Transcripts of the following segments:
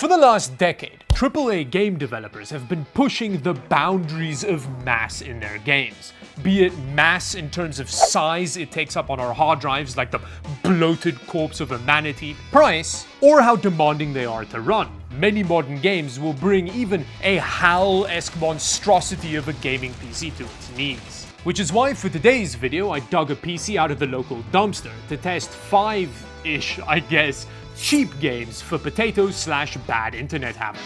For the last decade, AAA game developers have been pushing the boundaries of mass in their games. Be it mass in terms of size it takes up on our hard drives, like the bloated corpse of a manatee, price, or how demanding they are to run. Many modern games will bring even a HAL-esque monstrosity of a gaming PC to its knees. Which is why for today's video I dug a PC out of the local dumpster to test 5-ish, I guess, cheap games for potatoes/bad internet habits.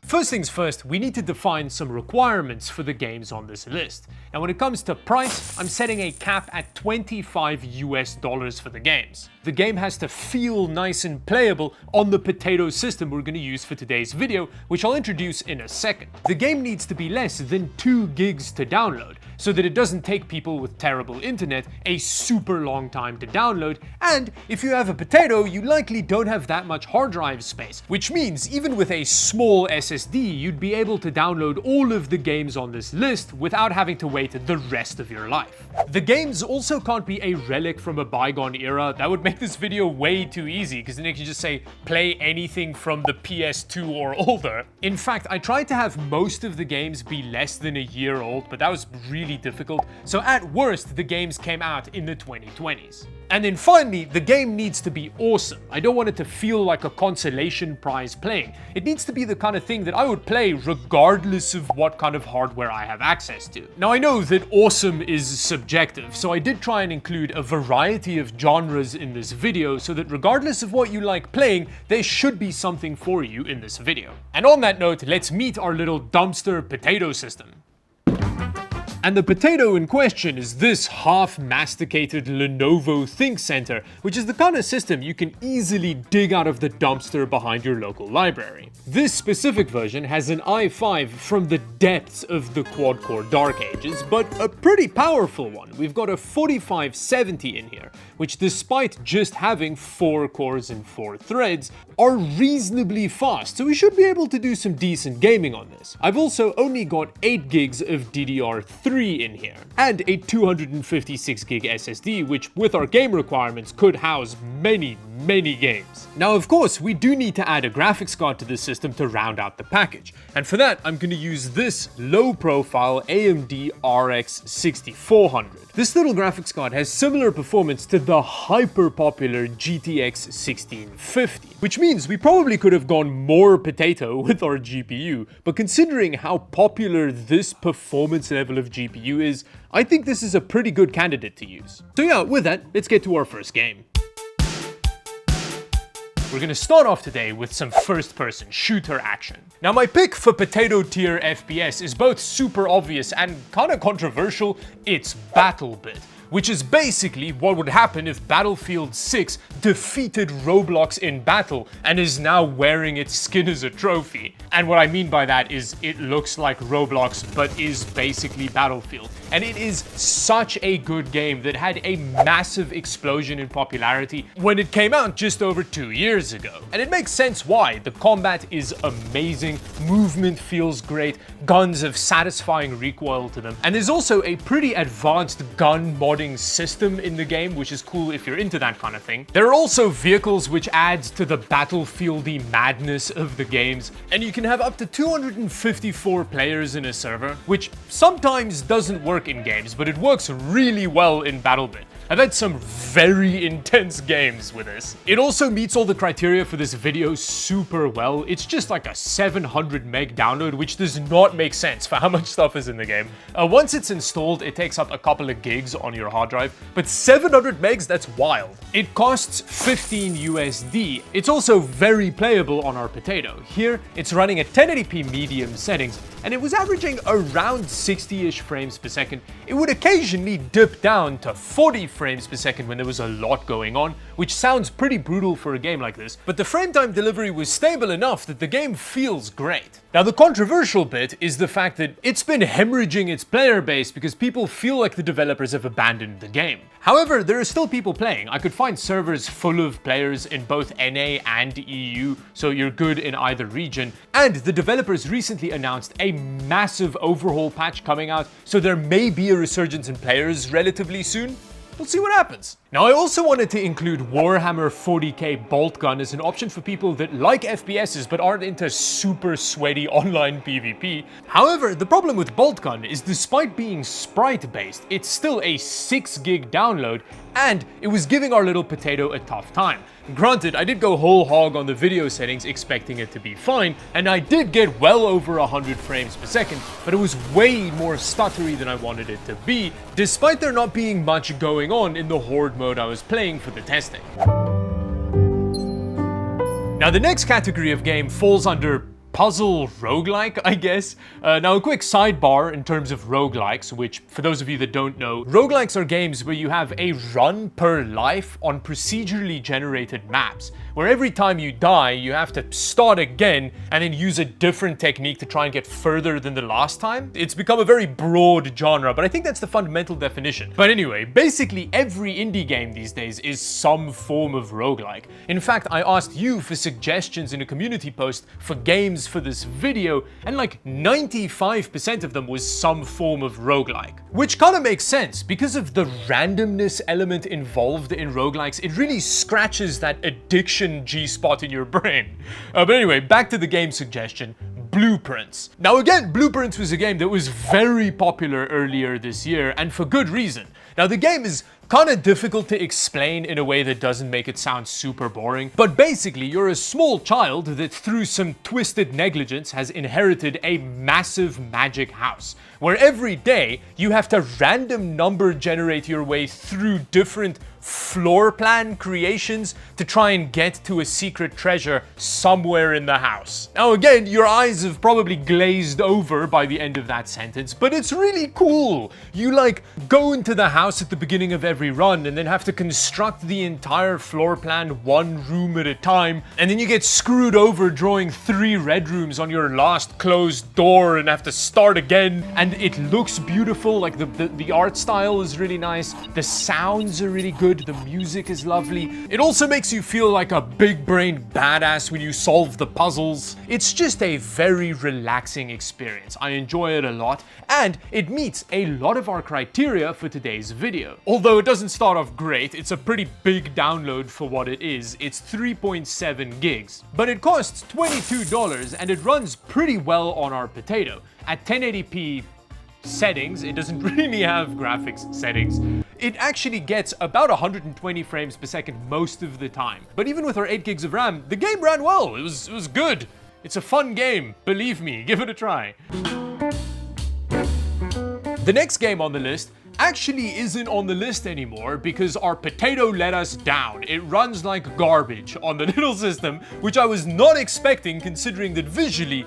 First things first, we need to define some requirements for the games on this list. Now when it comes to price, I'm setting a cap at $25 for the games. The game has to feel nice and playable on the potato system we're going to use for today's video, which I'll introduce in a second. The game needs to be less than 2 gigs to download, so that it doesn't take people with terrible internet a super long time to download, and if you have a potato, you likely don't have that much hard drive space, which means even with a small SSD, you'd be able to download all of the games on this list without having to wait the rest of your life. The games also can't be a relic from a bygone era. That would make this video way too easy, because then you can just say, play anything from the PS2 or older. In fact, I tried to have most of the games be less than a year old, but that was really difficult, so at worst, the games came out in the 2020s. And then finally, the game needs to be awesome. I don't want it to feel like a consolation prize playing. It needs to be the kind of thing that I would play regardless of what kind of hardware I have access to. Now I know that awesome is subjective, so I did try and include a variety of genres in this video so that regardless of what you like playing, there should be something for you in this video. And on that note, let's meet our little dumpster potato system. And the potato in question is this half-masticated Lenovo ThinkCentre, which is the kind of system you can easily dig out of the dumpster behind your local library. This specific version has an i5 from the depths of the quad-core dark ages, but a pretty powerful one. We've got a 4570 in here, which despite just having 4 cores and 4 threads, are reasonably fast, so we should be able to do some decent gaming on this. I've also only got 8 gigs of DDR3 in here, and a 256 gig SSD, which with our game requirements could house many games. Now of course, we do need to add a graphics card to this system to round out the package, and for that I'm going to use this low-profile AMD RX 6400. This little graphics card has similar performance to the hyper-popular GTX 1650, which means we probably could have gone more potato with our GPU, but considering how popular this performance level of GPU is, I think this is a pretty good candidate to use. So yeah, with that, let's get to our first game. We're gonna start off today with some first-person shooter action. Now my pick for potato tier FPS is both super obvious and kinda controversial. It's BattleBit, which is basically what would happen if Battlefield 6 defeated Roblox in battle and is now wearing its skin as a trophy. And what I mean by that is it looks like Roblox but is basically Battlefield. And it is such a good game that had a massive explosion in popularity when it came out just over 2 years ago. And it makes sense why. The combat is amazing, movement feels great, guns have satisfying recoil to them, and there's also a pretty advanced gun modding system in the game, which is cool if you're into that kind of thing. There are also vehicles which adds to the battlefieldy madness of the games, and you can have up to 254 players in a server, which sometimes doesn't work in games, but it works really well in BattleBit. I've had some very intense games with this. It also meets all the criteria for this video super well. It's just like a 700 meg download, which does not make sense for how much stuff is in the game. Once it's installed, it takes up a couple of gigs on your hard drive, but 700 megs, that's wild. It costs 15 USD. It's also very playable on our potato. Here, it's running at 1080p medium settings, and it was averaging around 60-ish frames per second. It would occasionally dip down to 40 frames per second when there was a lot going on, which sounds pretty brutal for a game like this, but the frame time delivery was stable enough that the game feels great. Now the controversial bit is the fact that it's been hemorrhaging its player base because people feel like the developers have abandoned the game. However, there are still people playing. I could find servers full of players in both NA and EU, so you're good in either region. And the developers recently announced a massive overhaul patch coming out, so there may be a resurgence in players relatively soon. We'll see what happens. Now, I also wanted to include Warhammer 40k Bolt Gun as an option for people that like FPSs but aren't into super sweaty online PvP. However, the problem with Bolt Gun is despite being sprite-based, it's still a 6 gig download, and it was giving our little potato a tough time. Granted, I did go whole hog on the video settings expecting it to be fine, and I did get well over 100 frames per second, but it was way more stuttery than I wanted it to be, despite there not being much going on in the Horde mode I was playing for the testing. Now, the next category of game falls under puzzle roguelike, I guess. Now, a quick sidebar in terms of roguelikes, which, for those of you that don't know, roguelikes are games where you have a run per life on procedurally generated maps, where every time you die, you have to start again and then use a different technique to try and get further than the last time. It's become a very broad genre, but I think that's the fundamental definition. But anyway, basically every indie game these days is some form of roguelike. In fact, I asked you for suggestions in a community post for games for this video, and like 95% of them was some form of roguelike. Which kind of makes sense, because of the randomness element involved in roguelikes, it really scratches that addiction G-spot in your brain. But anyway, back to the game suggestion. Blueprints. Now again, Blueprints was a game that was very popular earlier this year, and for good reason. Now the game is kind of difficult to explain in a way that doesn't make it sound super boring, but basically you're a small child that through some twisted negligence has inherited a massive magic house, where every day you have to random number generate your way through different floor plan creations to try and get to a secret treasure somewhere in the house. Now again, your eyes have probably glazed over by the end of that sentence, but it's really cool. You like go into the house at the beginning of every run and then have to construct the entire floor plan one room at a time, and then you get screwed over drawing 3 red rooms on your last closed door and have to start again. And it looks beautiful, like the art style is really nice, the sounds are really good, the music is lovely. It also makes you feel like a big-brained badass when you solve the puzzles. It's just a very relaxing experience. I enjoy it a lot, and it meets a lot of our criteria for today's video. Although it doesn't start off great, it's a pretty big download for what it is. It's 3.7 gigs, but it costs $22 and it runs pretty well on our potato. At 1080p settings, it doesn't really have graphics settings. It actually gets about 120 frames per second most of the time. But even with our 8 gigs of RAM, the game ran well. It was good. It's a fun game. Believe me, give it a try. The next game on the list actually isn't on the list anymore because our potato let us down. It runs like garbage on the little system, which I was not expecting considering that visually,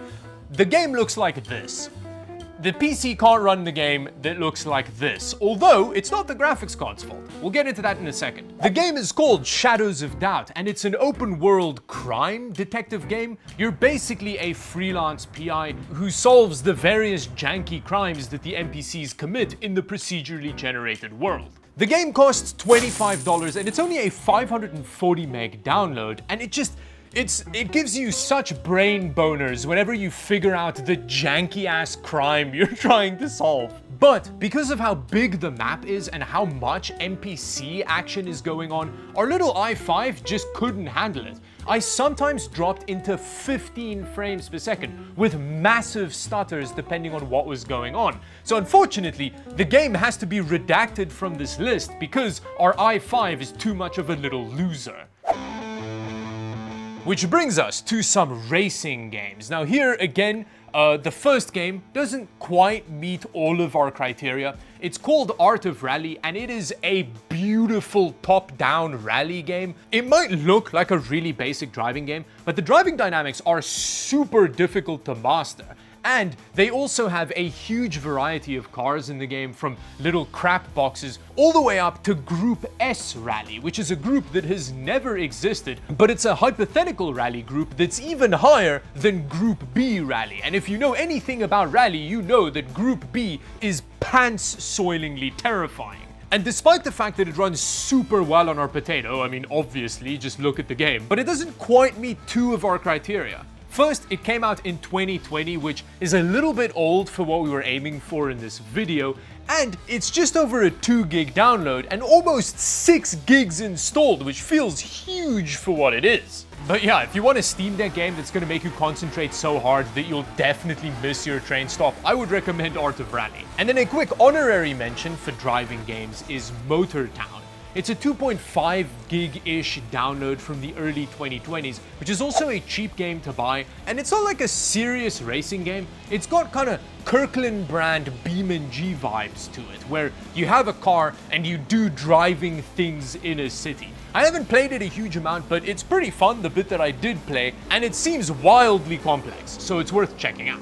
the game looks like this. The PC can't run the game that looks like this, although it's not the graphics card's fault. We'll get into that in a second. The game is called Shadows of Doubt, and it's an open-world crime detective game. You're basically a freelance PI who solves the various janky crimes that the NPCs commit in the procedurally generated world. The game costs $25, and it's only a 540 meg download, and it gives you such brain boners whenever you figure out the janky-ass crime you're trying to solve. But because of how big the map is and how much NPC action is going on, our little i5 just couldn't handle it. I sometimes dropped into 15 frames per second with massive stutters depending on what was going on. So unfortunately, the game has to be redacted from this list because our i5 is too much of a little loser. Which brings us to some racing games. Now here again, the first game doesn't quite meet all of our criteria. It's called Art of Rally, and it is a beautiful top-down rally game. It might look like a really basic driving game, but the driving dynamics are super difficult to master. And they also have a huge variety of cars in the game, from little crap boxes all the way up to Group S Rally, which is a group that has never existed, but it's a hypothetical rally group that's even higher than Group B Rally. And if you know anything about rally, you know that Group B is pants-soilingly terrifying. And despite the fact that it runs super well on our potato, I mean, obviously, just look at the game, but it doesn't quite meet 2 of our criteria. First, it came out in 2020, which is a little bit old for what we were aiming for in this video, and it's just over a 2 gig download and almost 6 gigs installed, which feels huge for what it is. But yeah, if you want a Steam Deck game that's going to make you concentrate so hard that you'll definitely miss your train stop, I would recommend Art of Rally. And then a quick honorary mention for driving games is Motor Town. It's a 2.5 gig-ish download from the early 2020s, which is also a cheap game to buy, and it's not like a serious racing game. It's got kind of Kirkland brand BeamNG vibes to it, where you have a car and you do driving things in a city. I haven't played it a huge amount, but it's pretty fun, the bit that I did play, and it seems wildly complex, so it's worth checking out.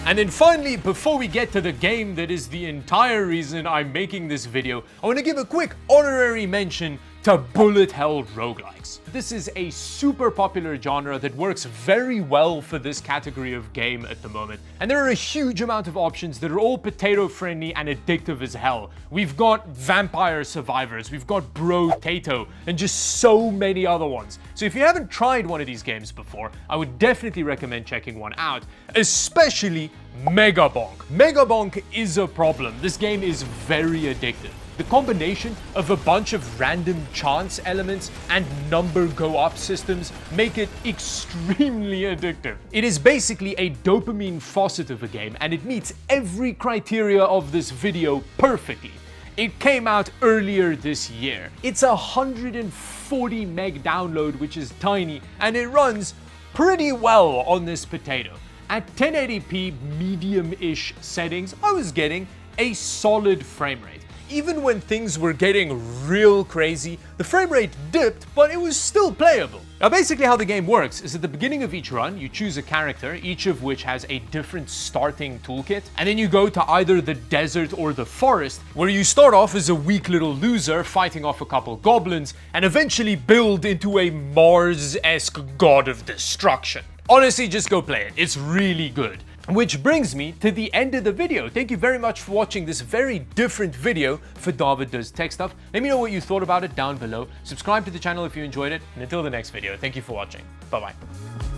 And then finally, before we get to the game that is the entire reason I'm making this video, I want to give a quick honorary mention to bullet hell roguelikes. This is a super popular genre that works very well for this category of game at the moment, and there are a huge amount of options that are all potato friendly and addictive as hell. We've got Vampire Survivors, we've got Bro-tato, and just so many other ones. So if you haven't tried one of these games before, I would definitely recommend checking one out, especially Megabonk. Megabonk is a problem. This game is very addictive. The combination of a bunch of random chance elements and number go-up systems make it extremely addictive. It is basically a dopamine faucet of a game, and it meets every criteria of this video perfectly. It came out earlier this year. It's a 140 meg download, which is tiny, and it runs pretty well on this potato. At 1080p medium-ish settings, I was getting a solid frame rate. Even when things were getting real crazy, the frame rate dipped, but it was still playable. Now basically how the game works is at the beginning of each run, you choose a character, each of which has a different starting toolkit, and then you go to either the desert or the forest, where you start off as a weak little loser fighting off a couple goblins, and eventually build into a Mars-esque god of destruction. Honestly, just go play it. It's really good. Which brings me to the end of the video. Thank you very much for watching this very different video for Dawid Does Tech Stuff. Let me know what you thought about it down below. Subscribe to the channel if you enjoyed it. And until the next video, thank you for watching. Bye-bye.